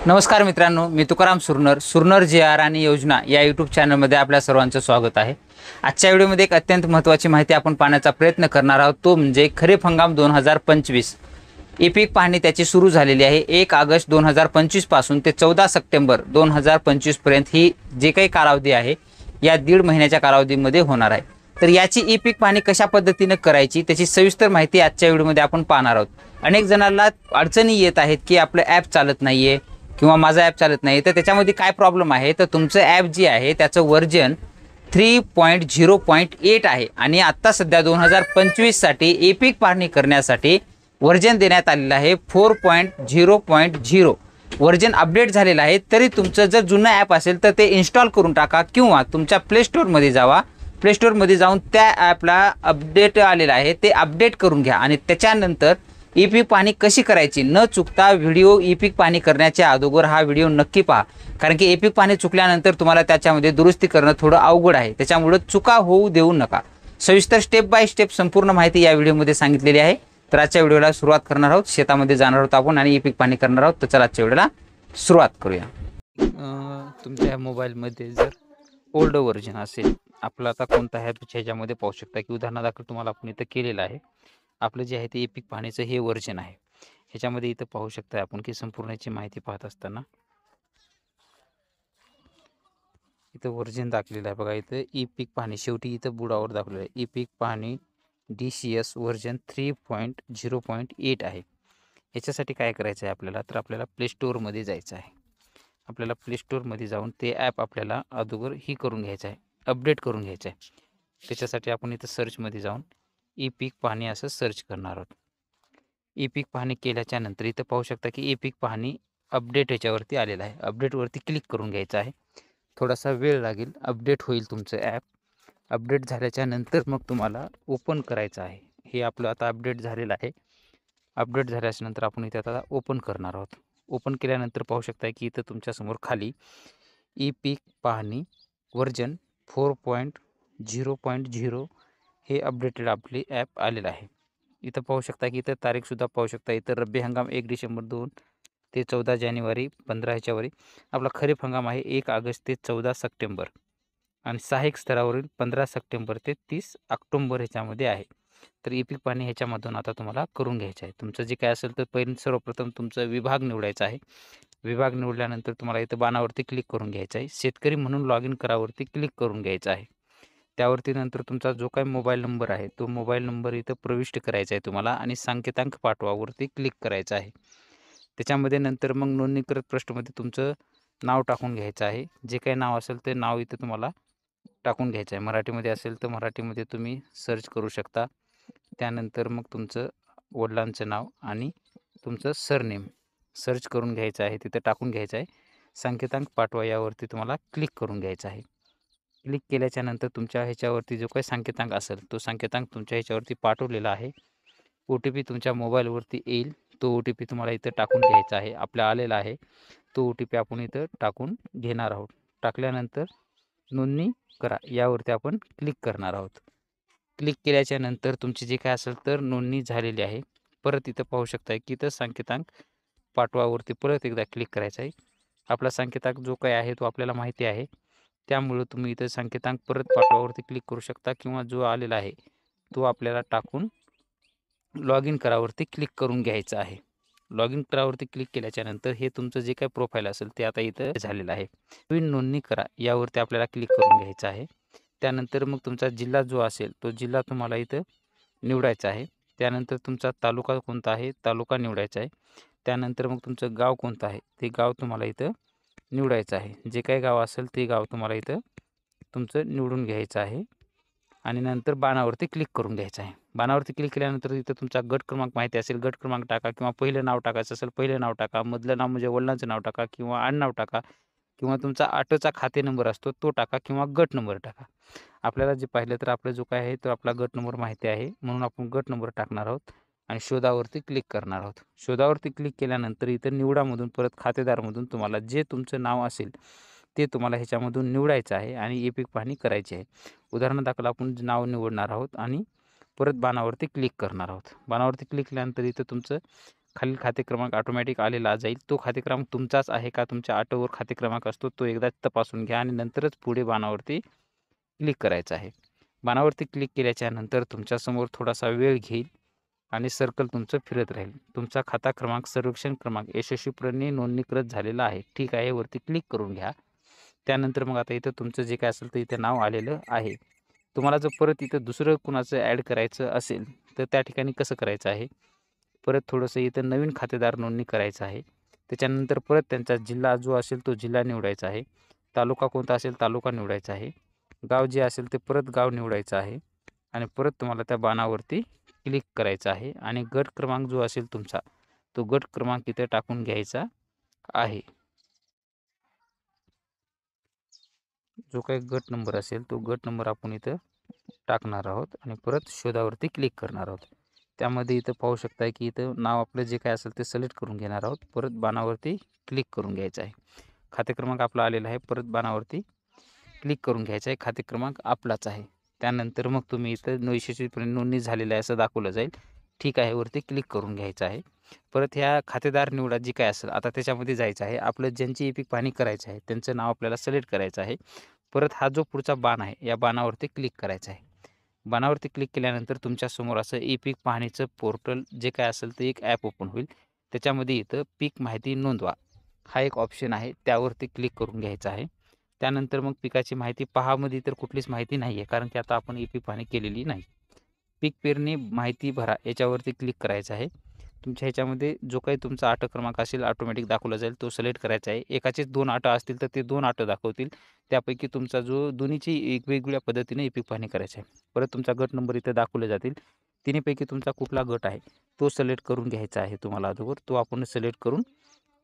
नमस्कार मित्रांनो, मी तुकाराम सुरनर जे आर आणि योजना या यूट्यूब चॅनलमध्ये आपल्या सर्वांचं स्वागत आहे। आजच्या व्हिडिओमध्ये एक अत्यंत महत्त्वाची माहिती आपण पाहण्याचा प्रयत्न करणार आहोत, तो म्हणजे खरीप हंगाम 2025 ई पीक पाहणी त्याची सुरू झालेली आहे। 1 ऑगस्ट 2025 पासून ते 14 सप्टेंबर 2025 पर्यंत ही जे काही कालावधी आहे या 1.5 महिन्याच्या कालावधीमध्ये होणार आहे। तर याची ई पीक पाहणी कशा पद्धतीने करायची त्याची सविस्तर माहिती आजच्या व्हिडिओमध्ये आपण पाहणार आहोत। अनेक जणांना अडचणी येत आहेत की आपलं ॲप चालत नाहीये किंवा माझा ॲप चालत नाही, तर त्याच्यामध्ये काय प्रॉब्लेम आहे, तर तुमचं ॲप जे आहे त्याचं व्हर्जन 3.0.8 आहे आणि आता सध्या 2025 साठी ई पीक पाहणी करण्यासाठी व्हर्जन देण्यात आलेलं आहे 4.0.0 व्हर्जन अपडेट झालेलं आहे। तरी तुमचं जर जुनं ॲप असेल तर ते इन्स्टॉल करून टाका किंवा तुमच्या प्ले स्टोअरमध्ये जावा, प्ले स्टोअरमध्ये जाऊन त्या ॲपला अपडेट आलेला आहे ते अपडेट करून घ्या आणि त्याच्यानंतर ई पीक पाहणी कशी करायची न चुकता व्हिडिओ ई पीक पाहणी करण्याच्या अगोदर हा व्हिडिओ नक्की पहा, कारण की ई पीक पाहणी चुकल्यानंतर तुम्हाला त्याच्यामध्ये दुरुस्ती करणं थोडं अवघड आहे, त्याच्यामुळे चुका होऊ देऊ नका। सविस्तर स्टेप बाय स्टेप संपूर्ण माहिती या व्हिडिओमध्ये सांगितलेली आहे। तर आजच्या व्हिडिओला सुरुवात करणार आहोत, शेतामध्ये जाणार आहोत आपण आणि ई पीक पाहणी करणार आहोत। तर चला आजच्या व्हिडिओला सुरुवात करूया। तुमच्या मोबाईलमध्ये जर ओल्ड व्हर्जन असेल, आपला आता कोणता ॲप ह्याच्यामध्ये पाहू शकता की उदाहरणादाखल तुम्हाला आपण इथं केलेलं आहे। आपलं जे आहे ते ई पीक पाहणीचं हे व्हर्जन आहे। ह्याच्यामध्ये इथं पाहू शकता आपण की संपूर्णची माहिती पाहत असताना इथं व्हर्जन दाखवलेलं आहे बघा। इथं ई पीक पाहणी शेवटी इथं बुडावर दाखवलेलं आहे ई पीक पाहणी DCS व्हर्जन 3.0.8 आहे। याच्यासाठी काय करायचं आहे आपल्याला, तर आपल्याला प्ले स्टोअरमध्ये जायचं आहे। आपल्याला प्ले स्टोअरमध्ये जाऊन ते ॲप आपल्याला अगोदर ही करून घ्यायचं आहे, अपडेट करून घ्यायचं आहे। त्याच्यासाठी आपण इथं सर्चमध्ये जाऊन ई पीक पाहणी असं सर्च करणार आहोत। ई पीक पाहणी केल्याच्या नंतर इथं पाहू शकता की ई पीक पाहणी अपडेट याच्यावरती आलेला आहे। अपडेटवरती क्लिक करून घ्यायचं आहे। थोडासा वेळ लागेल, अपडेट होईल तुमचं ॲप। अपडेट झाल्याच्या नंतर मग तुम्हाला ओपन करायचं आहे। हे आपलं आता अपडेट झालेलं आहे। अपडेट झाल्याच्या नंतर आपण इथे आता ओपन करणार आहोत। ओपन केल्यानंतर पाहू शकता की इथं तुमच्यासमोर खाली ई पीक पाहणी व्हर्जन 4.0.0 हे अपडेटेड आपली ॲप आलेलं आहे। इथं पाहू शकता की इथं तारीखसुद्धा पाहू शकता। इथं रब्बी हंगाम 1 डिसेंबर 2 ते 14 जानेवारी 15 ह्याच्यावरी आपला खरीप हंगाम आहे 1 ऑगस्ट ते 14 सप्टेंबर आणि सहाय्यक स्तरावरील 15 सप्टेंबर ते 30 ऑक्टोबर ह्याच्यामध्ये आहे। तर ई पीक पाहणी ह्याच्यामधून आता तुम्हाला करून घ्यायचं आहे। तुमचं जे काय असेल तर पहिलं सर्वप्रथम तुमचं विभाग निवडायचा आहे। विभाग निवडल्यानंतर तुम्हाला इथं बाणावरती क्लिक करून घ्यायचं आहे। शेतकरी म्हणून लॉग इन करावरती क्लिक करून घ्यायचं आहे। त्यावरती नंतर तुमचा जो काही मोबाईल नंबर आहे तो मोबाईल नंबर इथं प्रविष्ट करायचा आहे तुम्हाला आणि सांकेतांक पाठवावरती क्लिक करायचं आहे। त्याच्यामध्ये नंतर मग नोंदणीकृत पृष्ठामध्ये तुमचं नाव टाकून घ्यायचं आहे। जे काही नाव असेल ते नाव इथं तुम्हाला टाकून घ्यायचं आहे। मराठीमध्ये असेल तर मराठीमध्ये तुम्ही सर्च करू शकता। त्यानंतर मग तुमचं वडिलांचं नाव आणि तुमचं सरनेम सर्च करून घ्यायचं आहे, तिथं टाकून घ्यायचं आहे। सांकेतांक पाठवा यावरती तुम्हाला क्लिक करून घ्यायचं आहे। क्लिक केल्याच्या नंतर तुमच्या ह्याच्यावरती जो काही सांकेतांक असेल तो सांकेतांक तुमच्या ह्याच्यावरती पाठवलेला आहे। OTP तुमच्या मोबाईलवरती येईल, तो OTP तुम्हाला इथं टाकून घ्यायचा आहे। आपला आलेला आहे तो OTP आपण इथं टाकून घेणार आहोत। टाकल्यानंतर नोंदणी करा यावरती आपण क्लिक करणार आहोत। क्लिक केल्याच्या नंतर तुमची जे काय असेल तर नोंदणी झालेली आहे। परत इथं पाहू शकता की इथं सांकेतांक पाठवावरती परत एकदा क्लिक करायचं आहे। आपला सांकेतांक जो काही आहे तो आपल्याला माहिती आहे, त्यामुळे तुम्ही इथं सांकेतांक परत पाठवावरती क्लिक करू शकता किंवा जो आलेला आहे तो आपल्याला टाकून लॉग इन करावरती क्लिक करून घ्यायचं आहे। लॉग इन करावरती क्लिक केल्याच्या नंतर हे तुमचं जे काही प्रोफाईल असेल ते आता इथं झालेलं आहे। नवीन नोंदणी करा यावरती आपल्याला क्लिक करून घ्यायचं आहे। त्यानंतर मग तुमचा जिल्हा जो असेल तो जिल्हा तुम्हाला इथं निवडायचा आहे। त्यानंतर तुमचा तालुका कोणता आहे तालुका निवडायचा आहे। त्यानंतर मग तुमचं गाव कोणतं आहे ते गाव तुम्हाला इथं निवडायचं आहे। जे काही गाव असेल ते गाव तुम्हाला इथं तुमचं निवडून घ्यायचं आहे आणि नंतर बाणावरती क्लिक करून घ्यायचं आहे। बाणावरती क्लिक केल्यानंतर इथं तुमचा गट क्रमांक माहिती असेल, गट क्रमांक टाका किंवा पहिलं नाव टाकायचं असेल पहिलं नाव टाका, मधलं नाव म्हणजे वडिलांचं नाव टाका किंवा आडनाव टाका किंवा तुमचा ऑटोचा खाते नंबर असतो तो टाका किंवा गट नंबर टाका। आपल्याला जे पाहिलं तर आपलं जो काय आहे तो आपला गट नंबर माहिती आहे, म्हणून आपण गट नंबर टाकणार आहोत आणि शोधावरती क्लिक करणार आहोत। शोधावरती क्लिक केल्यानंतर इथं निवडामधून परत खातेदारमधून तुम्हाला जे तुमचं नाव असेल ते तुम्हाला ह्याच्यामधून निवडायचं आहे आणि ई पीक पाहणी करायची आहे। उदाहरणादाखल आपण नाव निवडणार आहोत आणि परत बाणावरती क्लिक करणार आहोत। बाणावरती क्लिक केल्यानंतर इथं तुमचं खालील खाते क्रमांक ऑटोमॅटिक आलेला जाईल. तो खाते क्रमांक तुमचाच आहे का, तुमच्या ऑटोवर खाते क्रमांक असतो तो एकदा तपासून घ्या आणि नंतरच पुढे बाणावरती क्लिक करायचं आहे. बाणावरती क्लिक केल्याच्या नंतर तुमच्यासमोर थोडासा वेळ घेईल आणि सर्कल तुमचं फिरत राहील. तुमचा खाता क्रमांक सर्वेक्षण क्रमांक यशस्वीपणे नोंदणीकृत झालेला आहे. ठीक आहे, वरती क्लिक करून घ्या. त्यानंतर मग आता इथं तुमचं जे काय असेल तर इथे नाव आलेलं आहे. तुम्हाला जर परत इथं दुसरं कुणाचं ॲड करायचं असेल तर त्या ठिकाणी कसं करायचं आहे, परत थोडंसं इथं नवीन खातेदार नोंदणी करायचं आहे. त्याच्यानंतर परत त्यांचा जिल्हा जो असेल तो जिल्हा निवडायचा आहे. तालुका कोणता असेल तालुका निवडायचा आहे. गाव जे असेल ते परत गाव निवडायचं आहे आणि परत तुम्हाला त्या बाणावरती क्लिक करायचं आहे आणि गट क्रमांक जो असेल तुमचा तो गट क्रमांक इथे टाकून घ्यायचा आहे. जो काही गट नंबर असेल तो गट नंबर आपण इथं टाकणार आहोत आणि परत शोधावरती क्लिक करणार आहोत. त्यामध्ये इथं पाहू शकता की इथं नाव आपलं जे काय असेल ते सिलेक्ट करून घेणार आहोत. परत बाणावरती क्लिक करून घ्यायचं आहे. खाते क्रमांक आपला आलेला आहे. परत बाणावरती क्लिक करून घ्यायचं आहे. खाते क्रमांक आपलाच आहे. त्यानंतर मग तुम्ही इथं यशस्वीपणे नोंदणी झालेली आहे असं दाखवलं जाईल. ठीक आहे, वरती क्लिक करून घ्यायचं आहे. परत ह्या खातेदार निवडा जी काय असेल आता त्याच्यामध्ये जायचं आहे. आपलं ज्यांची ई-पीक पाहणी करायचं आहे त्यांचं नाव आपल्याला सिलेक्ट करायचं आहे. परत हा जो पुढचा बाण आहे या बाणावरती क्लिक करायचा आहे. बाणावरती क्लिक केल्यानंतर तुमच्यासमोर असं ई-पीक पाहणीचं पोर्टल जे काय असेल ते एक ॲप ओपन होईल. त्याच्यामध्ये इथं पीक माहिती नोंदवा हा एक ऑप्शन आहे, त्यावरती क्लिक करून घ्यायचा आहे. त्यानंतर मग पिकाची माहिती पहामध्ये तर कुठलीच माहिती नाही आहे, कारण की आता आपण ई-पीक पाहणी केलेली नाही. पीक पेरणी माहिती भरा याच्यावरती क्लिक करायचं आहे. तुमच्या ह्याच्यामध्ये जो काही तुमचा आट क्रमांक असेल ऑटोमॅटिक दाखवला जाईल, तो सिलेक्ट करायचा आहे. एकाचेच 2 आट असतील तर ते 2 आट दाखवतील. त्यापैकी तुमचा जो दोन्हीची वेगवेगळ्या पद्धतीने ई-पीक पाहणी करायची आहे. परत तुमचा गट नंबर इथे दाखवले जातील. तिन्हीपैकी तुमचा कुठला गट आहे तो सिलेक्ट करून घ्यायचा आहे तुम्हाला अगोदर. तो आपण सिलेक्ट करून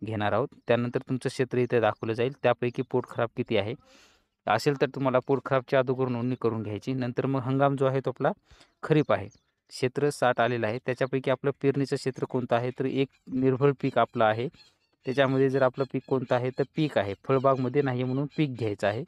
घेणार आहोत. त्यानंतर तुमचं क्षेत्र इथे दाखवलं जाईल. त्यापैकी पोट खराब किती आहे असेल तर तुम्हाला पोट खराबच्या अगोदर नोंदणी करून घ्यायची. नंतर मग हंगाम जो आहे तो आपला खरीप आहे. क्षेत्र 60 आलेलं आहे. त्याच्यापैकी आपलं पेरणीचं क्षेत्र कोणतं आहे तर एक निर्भळ पीक आपलं आहे. त्याच्यामध्ये जर आपलं पीक कोणतं आहे तर पीक आहे. फळबागमध्ये नाही म्हणून पीक घ्यायचं आहे.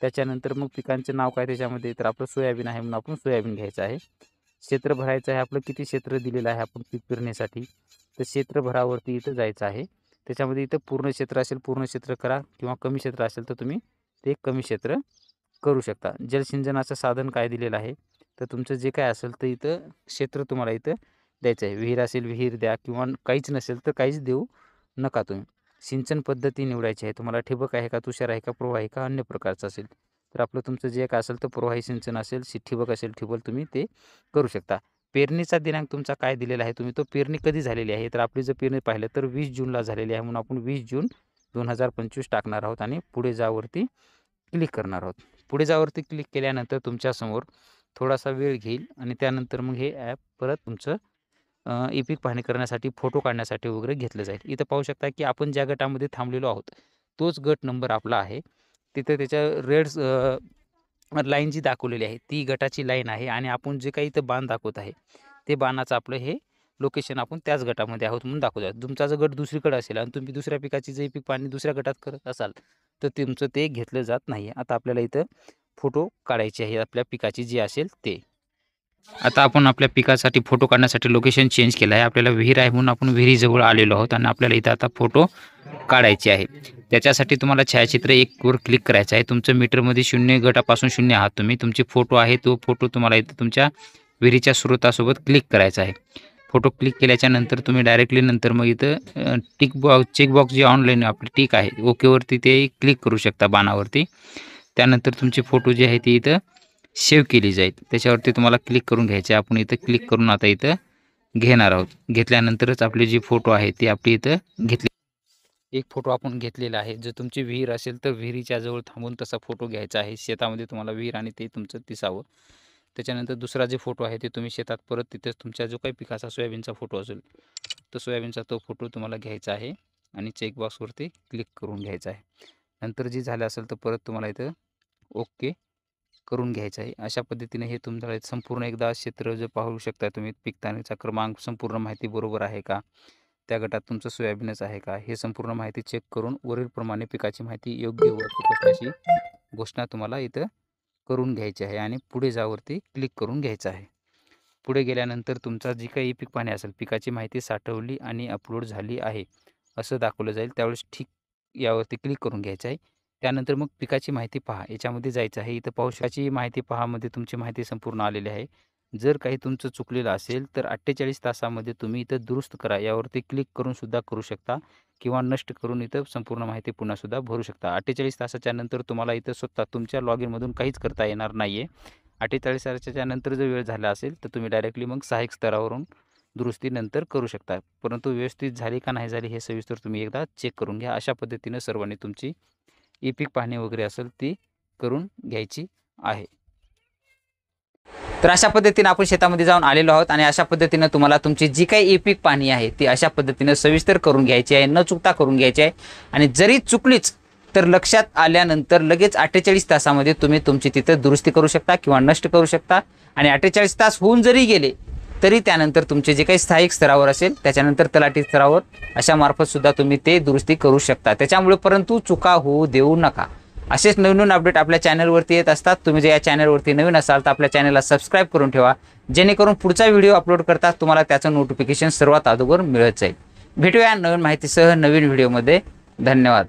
त्याच्यानंतर मग पिकांचे नाव काय त्याच्यामध्ये तर आपलं सोयाबीन आहे म्हणून आपण सोयाबीन घ्यायचं आहे. क्षेत्र भरायचं आहे आपलं किती क्षेत्र दिलेलं आहे आपण पीक पेरण्यासाठी तर क्षेत्रभरावरती इथं जायचं आहे. त्याच्यामध्ये इथं पूर्ण क्षेत्र असेल पूर्ण क्षेत्र करा किंवा कमी क्षेत्र असेल तर तुम्ही ते कमी क्षेत्र करू शकता. जलसिंचनाचं साधन काय दिलेलं आहे तर तुमचं जे काय असेल तर इथं क्षेत्र तुम्हाला इथं द्यायचं आहे. विहीर असेल विहीर द्या किंवा काहीच नसेल तर काहीच देऊ नका तुम्ही. सिंचन पद्धती निवडायची आहे. तुम्हाला ठिबक आहे का तुषार आहे का प्रवाही का अन्य प्रकारचं असेल तर आपलं तुमचं जे काय असेल तर प्रवाही सिंचन असेल ठिबक असेल ठिबक तुम्ही ते करू शकता. पेरणीचा दिनांक तुमचा काय दिलेला आहे तुम्ही तो पेरणी कधी झालेली आहे तर आपली जर पेरणी पाहिलं तर 20 जूनला झालेली आहे म्हणून आपण 20 जून 2025 टाकणार आहोत आणि पुढे जावरती क्लिक करणार आहोत. पुढे जावरती क्लिक केल्यानंतर तुमच्यासमोर थोडासा वेळ घेईल आणि त्यानंतर मग हे ॲप परत तुमचं ई-पीक पाहणी करण्यासाठी फोटो काढण्यासाठी वगैरे घेतलं जाईल. इथं पाहू शकता की आपण ज्या गटामध्ये थांबलेलो आहोत तोच गट नंबर आपला आहे. तिथं त्याच्या रेड लाईन जी दाखवलेली आहे ती गटाची लाईन आहे आणि आपण जे काही इथं बाण दाखवत आहे ते बाणाचं आपलं हे लोकेशन आपण त्याच गटामध्ये आहोत म्हणून दाखवत आहे. तुमचा जर गट दुसरीकडे असेल आणि तुम्ही दुसऱ्या पिकाची जर पीक पाणी दुसऱ्या गटात करत असाल तर तुमचं ते घेतलं जात नाही. आता आपल्याला इथं फोटो काढायचे आहे आपल्या पिकाची जी असेल ते. आता आपण आपल्या पिकासाठी फोटो काढण्यासाठी लोकेशन चेंज केलं आहे. आपल्याला विहीर आहे म्हणून आपण विहिरीजवळ आलेलो आहोत आणि आपल्याला इथं आता फोटो काढायचे आहे. त्याच्यासाठी तुम्हाला छायाचित्र 1 वर क्लिक करायचं आहे. तुमचं मीटरमध्ये 0 गटापासून 0 आहात तुम्ही. तुमचे फोटो आहे तो फोटो तुम्हाला इथं तुमच्या विहिरीच्या स्रोतासोबत क्लिक करायचा आहे. फोटो क्लिक केल्याच्या नंतर तुम्ही डायरेक्टली नंतर मग इथं चेकबॉक्स जे ऑनलाईन आपली टिक आहे ओकेवरती ते क्लिक करू शकता बाणावरती. त्यानंतर तुमचे फोटो जे आहे ते इथं सेव्ह केली जाईल. त्याच्यावरती तुम्हाला क्लिक करून घ्यायचे. आपण इथं क्लिक करून आता इथं घेणार आहोत. घेतल्यानंतरच आपले जे फोटो आहे ते आपली इथं घेतले. एक फोटो आपण घेतलेला आहे. जर तुमची विहीर असेल तर विहिरीच्या जवळ थांबून तसा फोटो घ्यायचा आहे. शेतामध्ये तुम्हाला विहीर आणि ते तुमचं दिसावं. त्याच्यानंतर दुसरा जे फोटो आहे ते तुम्ही शेतात परत तिथेच तुमच्या जो काही पिकाचा सोयाबीनचा फोटो असेल तर सोयाबीनचा तो फोटो तुम्हाला घ्यायचा आहे आणि चेकबॉक्सवरती क्लिक करून घ्यायचा आहे. नंतर जे झालं असेल तर परत तुम्हाला इथं ओके करून घ्यायचं आहे. अशा पद्धतीने हे तुमचं संपूर्ण एकदा क्षेत्र जे पाहू शकता तुम्ही पिकतानीचा क्रमांक संपूर्ण माहिती बरोबर आहे का त्या गटात तुमचं सोयाबीनच आहे का हे संपूर्ण माहिती चेक करून वरीलप्रमाणे पिकाची माहिती योग्य व चूक असल्याची घोषणा तुम्हाला इथं करून घ्यायची आहे आणि पुढे जावरती क्लिक करून घ्यायचं आहे. पुढे गेल्यानंतर तुमचा जी काही पीक पाहणी असेल, पिकाची माहिती साठवली आणि अपलोड झाली आहे असं दाखवलं जाईल. त्यावेळेस ठीक यावरती क्लिक करून घ्यायचं आहे. त्यानंतर मग पिकाची माहिती पहा याच्यामध्ये जायचं आहे. इथं पाहू पिकाची माहिती पहामध्ये तुमची माहिती संपूर्ण आलेली आहे. जर काही तुमचं चुकलेलं असेल तर 48 तासामध्ये तुम्ही इथं दुरुस्त करा यावरती क्लिक करून सुद्धा करू शकता किंवा नष्ट करून इथं संपूर्ण माहिती पुन्हा सुद्धा भरू शकता. 48 तासाच्या नंतर तुम्हाला इथं स्वतः तुमच्या लॉगिनमधून काहीच करता येणार नाही आहे. 48 तासाच्या नंतर जर वेळ झाला असेल तर तुम्ही डायरेक्टली मग सहाय्यक स्तरावरून दुरुस्ती नंतर करू शकता. परंतु व्यवस्थित झाली का नाही झाली हे सविस्तर तुम्ही एकदा चेक करून घ्या. अशा पद्धतीनं सर्वांनी तुमची ई-पीक पाहणी वगैरे असेल ती करून घ्यायची आहे. तर अशा पद्धतीने आपण शेतामध्ये जाऊन आलेलो आहोत आणि अशा पद्धतीने तुम्हाला तुमची जी काही ई-पीक पाहणी आहे ती अशा पद्धतीने सविस्तर करून घ्यायची आहे, न चुकता करून घ्यायची आहे. आणि जरी चुकलीच तर लक्षात आल्यानंतर लगेच 48 तासामध्ये तुम्ही तुमची तिथे दुरुस्ती करू शकता किंवा नष्ट करू शकता. आणि 48 तास होऊन जरी गेले तरी त्यानंतर तुमचे जे काही स्थायिक स्तरावर असेल त्याच्यानंतर तलाठी स्तरावर अशा मार्फत सुद्धा तुम्ही ते दुरुस्ती करू शकता. त्याच्यामुळे परंतु चुका होऊ देऊ नका. असेच नवीन अपडेट आपल्या चॅनलवरती येत असतात. तुम्ही जर या चॅनलवरती नवीन असाल तर आपल्या चॅनलला सबस्क्राईब करून ठेवा, जेणेकरून पुढचा व्हिडिओ अपलोड करता तुम्हाला त्याचं नोटिफिकेशन सर्वात अगोदर मिळत जाईल. भेटूया नवीन माहितीसह नवीन व्हिडिओमध्ये. धन्यवाद.